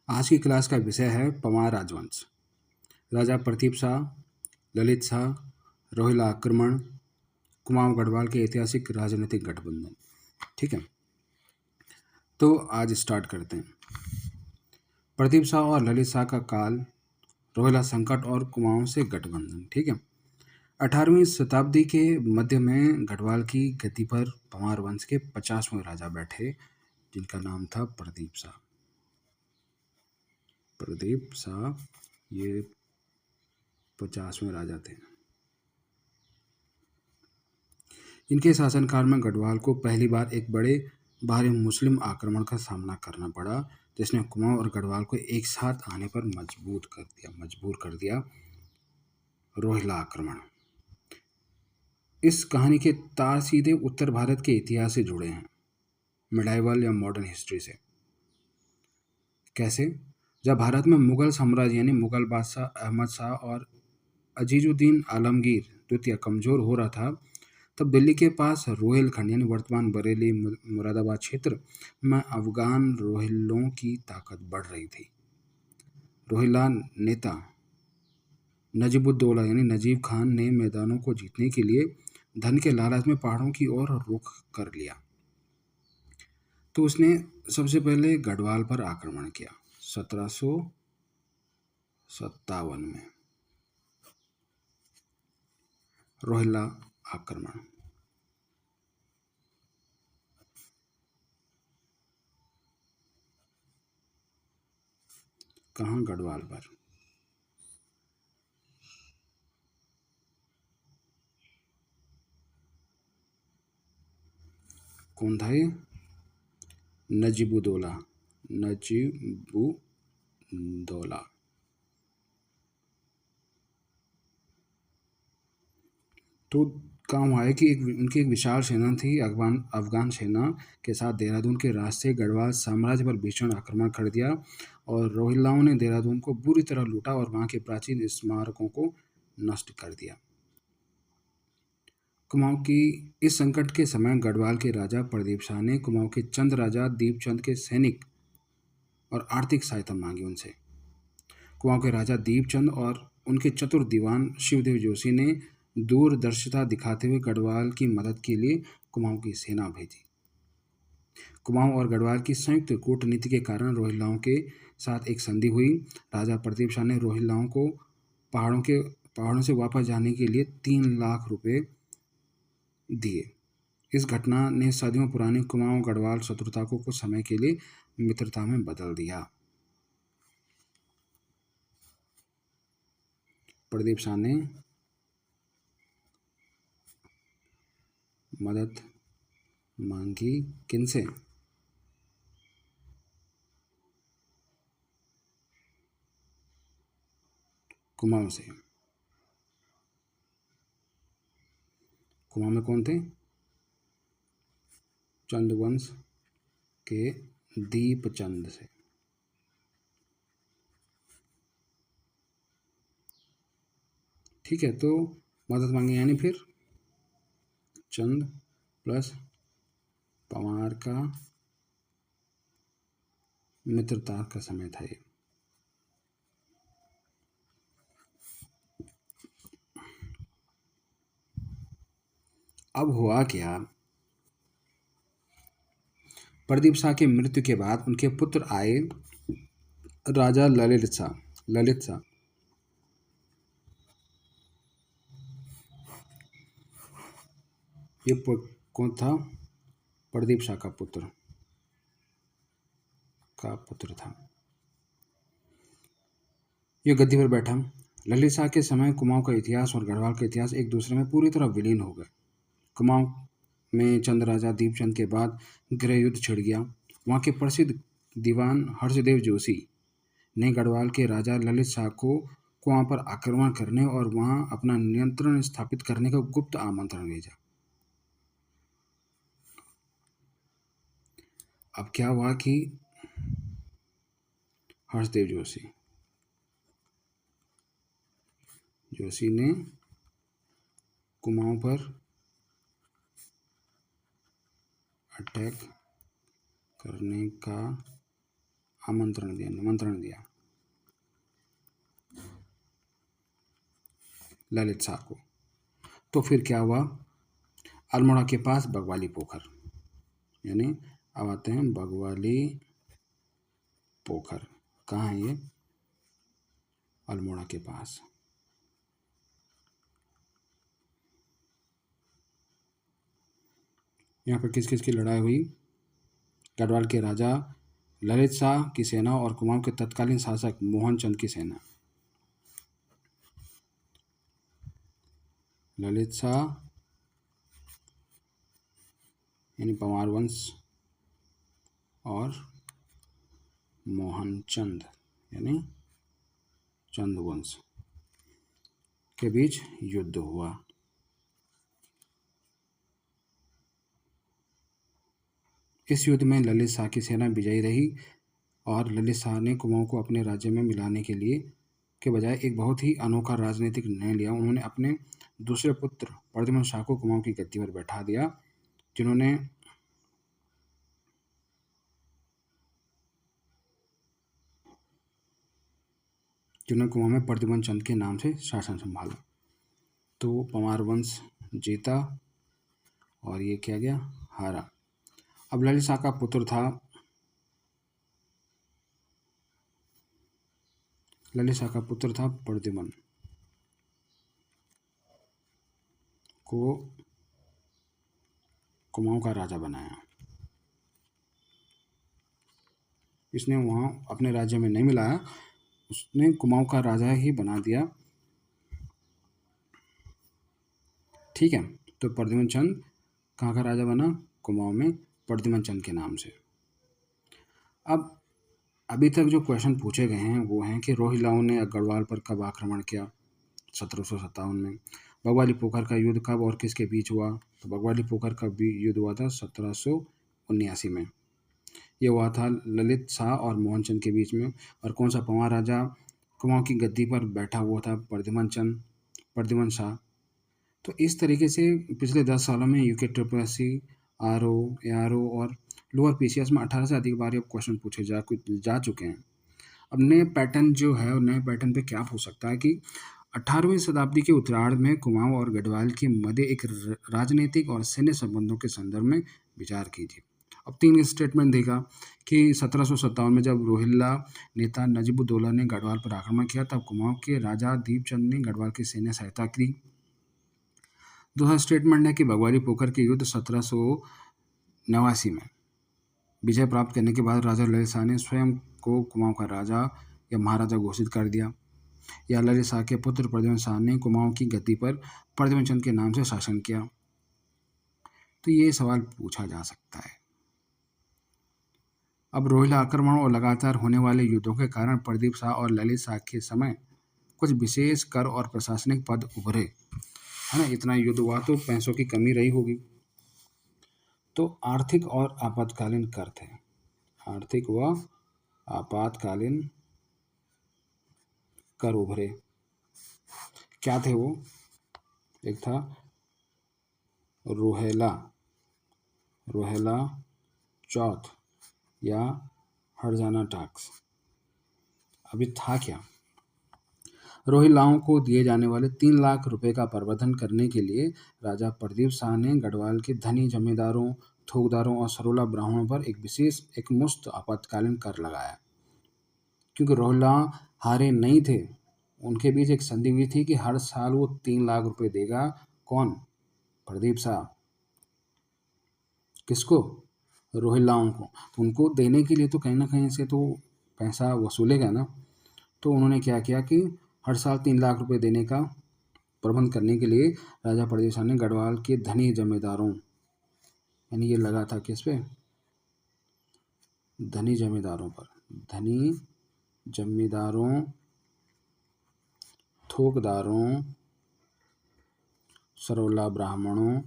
आज की क्लास का विषय है पंवार राजवंश। राजा प्रतीप शाह, ललित शाह, रोहिला आक्रमण, कुमाऊं गढ़वाल के ऐतिहासिक राजनीतिक गठबंधन। ठीक है, तो आज स्टार्ट करते हैं। प्रतीप शाह और ललित शाह का काल, रोहिला संकट और कुमाऊं से गठबंधन। ठीक है, 18वीं शताब्दी के मध्य में गढ़वाल की गद्दी पर पंवार वंश के 50वें राजा बैठे, जिनका नाम था प्रदीप शाह। प्रदीप शाह ये 50वें राजा थे। इनके शासनकाल में गढ़वाल को पहली बार एक बड़े भारी मुस्लिम आक्रमण का सामना करना पड़ा, जिसने कुमाऊं और गढ़वाल को एक साथ आने पर मजबूर कर दिया। रोहिला आक्रमण। इस कहानी के तार सीधे उत्तर भारत के इतिहास से जुड़े हैं, मिडाइवल या मॉडर्न हिस्ट्री से। कैसे? जब भारत में मुगल साम्राज्य यानी मुगल बादशाह अहमद शाह और अजीजुद्दीन आलमगीर द्वितीय कमजोर हो रहा था, तब दिल्ली के पास रोहिलखंड यानी वर्तमान बरेली मुरादाबाद क्षेत्र में अफगान रोहिल्लों की ताकत बढ़ रही थी। रोहिल्ला नेता नजीबुद्दौला यानी नजीब खान ने मैदानों को जीतने के लिए धन के लालच में पहाड़ों की ओर रुख कर लिया। तो उसने सबसे पहले गढ़वाल पर आक्रमण किया 1757 में। रोहिल्ला आक्रमण। कहाँ? गढ़वाल पर। कौन था ये? नजीबुद्दौला। नजीबुद्दौला। तो काम हुआ है कि उनकी एक विशाल सेना थी। अफगान सेना के साथ देहरादून के रास्ते गढ़वाल साम्राज्य पर भीषण आक्रमण कर दिया और रोहिल्लाओं ने देहरादून को बुरी तरह लूटा और वहां के प्राचीन स्मारकों को नष्ट कर दिया। कुमाऊं की इस संकट के समय गढ़वाल के राजा प्रदीप शाह ने कुमाऊं के चंद राजा दीपचंद के सैनिक और आर्थिक सहायता मांगी उनसे। कुमाऊं के राजा दीपचंद और उनके चतुर दीवान शिवदेव जोशी ने दूरदर्शिता दिखाते हुए गढ़वाल की मदद के लिए कुमाऊं की सेना भेजी। कुमाऊं और गढ़वाल की संयुक्त कूटनीति के कारण रोहिल्लाओं के साथ एक संधि हुई। राजा प्रदीप शाह ने रोहिल्लाओं को पहाड़ों से वापस जाने के लिए 3 लाख रुपए दिए। इस घटना ने सदियों पुरानी कुमाऊं गढ़वाल शत्रुता को कुछ समय के लिए मित्रता में बदल दिया। प्रदीप शाह ने मदद मांगी किनसे? कुमाऊं से। कुमाऊं में कौन थे? चंदवंश के दीपचंद से। ठीक है, तो मदद मांगी यानी फिर चंद प्लस पंवार का मित्रता का समय था ये। अब हुआ क्या? प्रदीप शाह की मृत्यु के बाद उनके पुत्र आए, राजा ललित शाह। ये कौन था? प्रदीप शाह का पुत्र था। ये गद्दी पर बैठा। ललित शाह के समय कुमाऊं का इतिहास और गढ़वाल का इतिहास एक दूसरे में पूरी तरह विलीन हो गए। कुमाऊं में चंद राजा दीपचंद के बाद गृह युद्ध छिड़ गया। वहां के प्रसिद्ध दीवान हर्षदेव जोशी ने गढ़वाल के राजा ललित शाह को कुमाऊं पर आक्रमण करने और वहां अपना नियंत्रण स्थापित करने का गुप्त आमंत्रण भेजा। अब क्या हुआ कि हर्षदेव जोशी ने कुमाऊं पर अटैक करने का आमंत्रण दिया, निमंत्रण दिया ललित शाह को। तो फिर क्या हुआ, अल्मोड़ा के पास बगवाली पोखर, यानी अब आते हैं बगवाली पोखर, कहाँ है ये, अल्मोड़ा के पास। यहाँ पर किस किस की लड़ाई हुई, गढ़वाल के राजा ललित शाह की सेना और कुमाऊं के तत्कालीन शासक मोहन चंद की सेना। ललित शाह यानी पंवार वंश और मोहन चंद यानी चंद वंश के बीच युद्ध हुआ। इस युद्ध में ललित शाह की सेना विजयी रही और ललित शाह ने कुमाऊं को अपने राज्य में मिलाने के लिए के बजाय एक बहुत ही अनोखा राजनीतिक निर्णय लिया। उन्होंने अपने दूसरे पुत्र प्रद्युम्न शाह को कुमाऊं की गद्दी पर बैठा दिया, जिन्होंने कुमाऊं में प्रद्युम्न चंद के नाम से शासन संभाला। तो पंवार वंश जीता और ये किया गया, हारा। अब ललित शाह का पुत्र था, ललित शाह का पुत्र था प्रद्युम्न को कुमाऊं का राजा बनाया। इसने वहाँ अपने राज्य में नहीं मिलाया, उसने कुमाऊं का राजा ही बना दिया। ठीक है, तो प्रद्युम्न चंद कहाँ का राजा बना, कुमाऊं में प्रद्युम्न चंद के नाम से। अब अभी तक जो क्वेश्चन पूछे गए हैं वो हैं कि रोहिलाओं ने गढ़वाल पर कब आक्रमण किया, 1757 में। बगवाली पोखर का युद्ध कब और किसके बीच हुआ, तो बगवाली पोखर का युद्ध हुआ था 1779 में। ये हुआ था ललित शाह और मोहनचंद के बीच में। और कौन सा पंवार राजा कुमाऊं की गद्दी पर बैठा हुआ था, प्रद्युम्न शाह। तो इस तरीके से पिछले 10 सालों में यूके ट्रिपल आर ओ और लोअर पीसीएस में 18 से अधिक बार ये क्वेश्चन पूछे जा चुके हैं। अब नए पैटर्न जो है, नए पैटर्न पे क्या हो सकता है कि 18वीं शताब्दी के उत्तरार्ध में कुमाऊं और गढ़वाल के मध्य एक राजनीतिक और सैन्य संबंधों के संदर्भ में विचार कीजिए। अब 3 स्टेटमेंट देगा कि 1757 में जब रोहिल्ला नेता नजीबुद्दौला ने गढ़वाल पर आक्रमण किया, तब कुमाऊं के राजा दीपचंद ने गढ़वाल की सैन्य सहायता की। दूसरा स्टेटमेंट है कि बगवाली पोखर के युद्ध 1789 में विजय प्राप्त करने के बाद राजा ललित शाह ने स्वयं को कुमाऊं का राजा या महाराजा घोषित कर दिया, या ललित शाह के पुत्र प्रद्युम्न शाह ने कुमाऊं की गद्दी पर प्रद्युम्न चंद के नाम से शासन किया। तो ये सवाल पूछा जा सकता है। अब रोहिला आक्रमण और लगातार होने वाले युद्धों के कारण प्रदीप शाह और ललित शाह के समय कुछ विशेष कर और प्रशासनिक पद उभरे, है ना। इतना युद्ध हुआ तो पैसों की कमी रही होगी। तो आर्थिक और आपातकालीन कर थे, आर्थिक व आपातकालीन कर उभरे। क्या थे वो, एक था रोहेला चौथ या हरजाना टैक्स। अभी था क्या, रोहिलाओं को दिए जाने वाले 3 लाख रुपए का प्रबंधन करने के लिए राजा प्रदीप शाह ने गढ़वाल के धनी जमींदारों, थोकदारों और सरोला ब्राह्मणों पर एक विशेष एकमुश्त आपातकालीन कर लगाया। क्योंकि रोहिला हारे नहीं थे, उनके बीच एक संधि हुई थी कि हर साल वो 3 लाख रुपए देगा। कौन, प्रदीप शाह। किसको, रोहिलाओं को। तो उनको देने के लिए तो कहीं ना कहीं से तो पैसा वसूलेगा ना। तो उन्होंने क्या किया कि हर साल 3 लाख रुपए देने का प्रबंध करने के लिए राजा प्रदीप शाह ने गढ़वाल के धनी जमींदारों, यानी ये लगा था किस पे, धनी जमींदारों पर, धनी जमींदारों, थोकदारों, सरोला ब्राह्मणों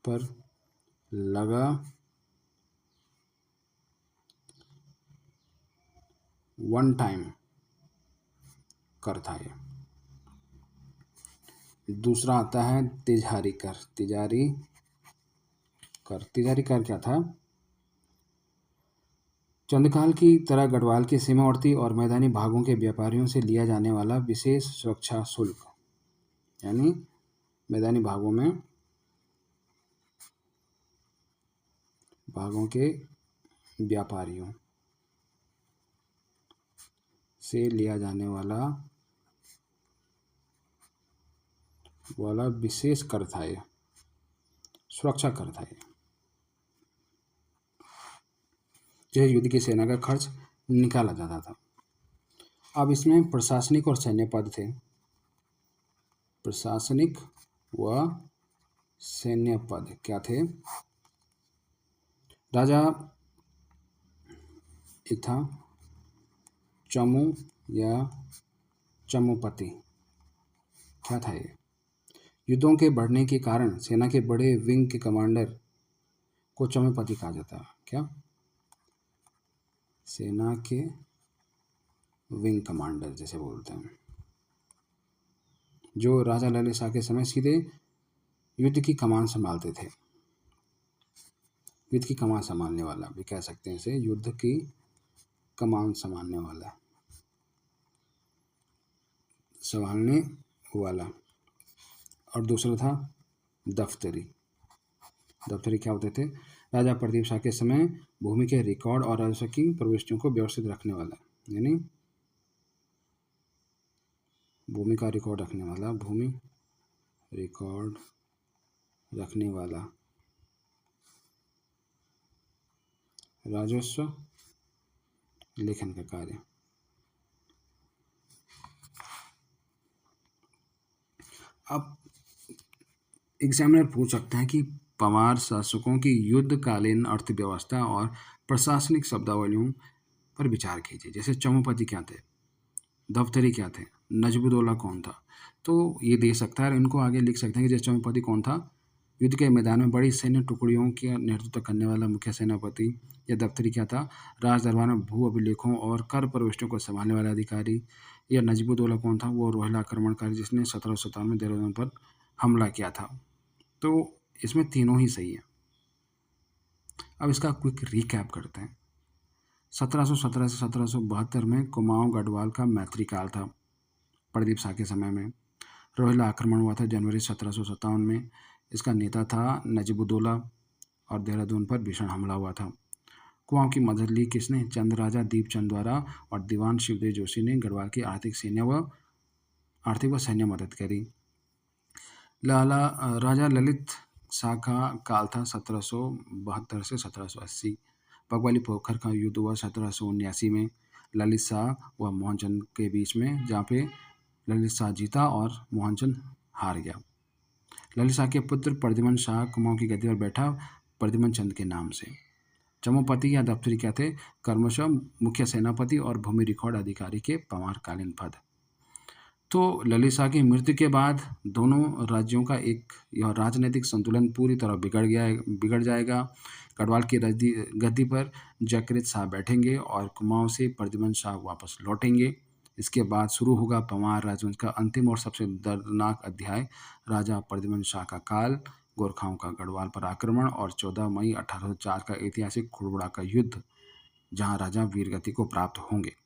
पर लगा वन टाइम कर था ये। दूसरा आता है तिजारी कर, तिजारी कर। तिजारी कर क्या था? चंद्रकाल की तरह गढ़वाल के सीमावर्ती और मैदानी भागों के व्यापारियों से लिया जाने वाला विशेष सुरक्षा शुल्क, यानी मैदानी भागों के व्यापारियों से लिया जाने वाला विशेष कर था, ये सुरक्षा कर था। ये यह युद्ध की सेना का खर्च निकाला जाता था। अब इसमें प्रशासनिक और सैन्य पद थे। प्रशासनिक व सैन्य पद क्या थे? राजा एक था चमू या चमुपति। क्या था ये? युद्धों के बढ़ने के कारण सेना के बड़े विंग के कमांडर को चमुपति कहा जाता है। क्या? सेना के विंग कमांडर जैसे बोलते हैं, जो राजा ललित शाह के समय सीधे युद्ध की कमान संभालते थे। युद्ध की कमान संभालने वाला भी कह सकते हैं इसे, युद्ध की कमान संभालने वाला। और दूसरा था दफ्तरी। दफ्तरी क्या होते थे? राजा प्रदीप शाह के समय भूमि के रिकॉर्ड और राजस्व की प्रविष्टियों को व्यवस्थित रखने वाला, यानी भूमि का रिकॉर्ड रखने वाला, भूमि रिकॉर्ड रखने वाला, राजस्व लेखन का कार्य। अब एग्जामिनर पूछ सकता है कि पंवार शासकों की युद्धकालीन अर्थव्यवस्था और प्रशासनिक शब्दावलियों पर विचार कीजिए। जैसे चमुपति क्या थे, दफ्तरी क्या थे, नजबुद्दौला कौन था? तो ये दे सकता है और इनको आगे लिख सकते हैं कि जैसे चमुपति कौन था? युद्ध के मैदान में बड़ी सैन्य टुकड़ियों का नेतृत्व करने वाला मुख्य सेनापति। या दफ्तरी क्या था? राज दरबार में भू अभिलेखों और कर प्रविष्टियों को संभालने वाला अधिकारी। या नजबुद्दौला कौन था? वो रोहिला आक्रमणकारी जिसने 1757 में देहरादून पर हमला किया था। तो इसमें तीनों ही सही है। अब इसका क्विक रिकैप करते हैं। 1717 से 1772 में कुमाऊं गढ़वाल का मैत्रीकाल था। प्रदीप शाह के समय में रोहिला आक्रमण हुआ था जनवरी 1757 में। इसका नेता था नजबुद्दौला और देहरादून पर भीषण हमला हुआ था। कुमाऊं की मदद ली किसने? चंद राजा दीपचंद द्वारा और दीवान शिवदेव जोशी ने गढ़वाल की आर्थिक व सैन्य मदद करी। राजा ललित शाह का काल था 1772 से 1780। पगवाली पोखर का युद्ध हुआ 1779 में ललित शाह व मोहनचंद के बीच में, जहाँ पे ललित शाह जीता और मोहनचंद हार गया। ललित शाह के पुत्र प्रद्युमन शाह कुमाऊं की गद्दी पर बैठा प्रद्युमन चंद के नाम से। चमुपति या दफ्तरी क्या थे? क्रमशः मुख्य सेनापति और भूमि रिकॉर्ड अधिकारी के पंवारकालीन पद। तो ललित शाह की मृत्यु के बाद दोनों राज्यों का एक यह राजनीतिक संतुलन पूरी तरह बिगड़ जाएगा। गढ़वाल की गद्दी पर जकरित शाह बैठेंगे और कुमाऊं से प्रद्युमन शाह वापस लौटेंगे। इसके बाद शुरू होगा पंवार राजवंश का अंतिम और सबसे दर्दनाक अध्याय, राजा प्रद्युमन शाह का काल, गोरखाओं का गढ़वाल पर आक्रमण और 14 मई 1804 का ऐतिहासिक खुड़बुड़ा का युद्ध, जहां राजा वीरगति को प्राप्त होंगे।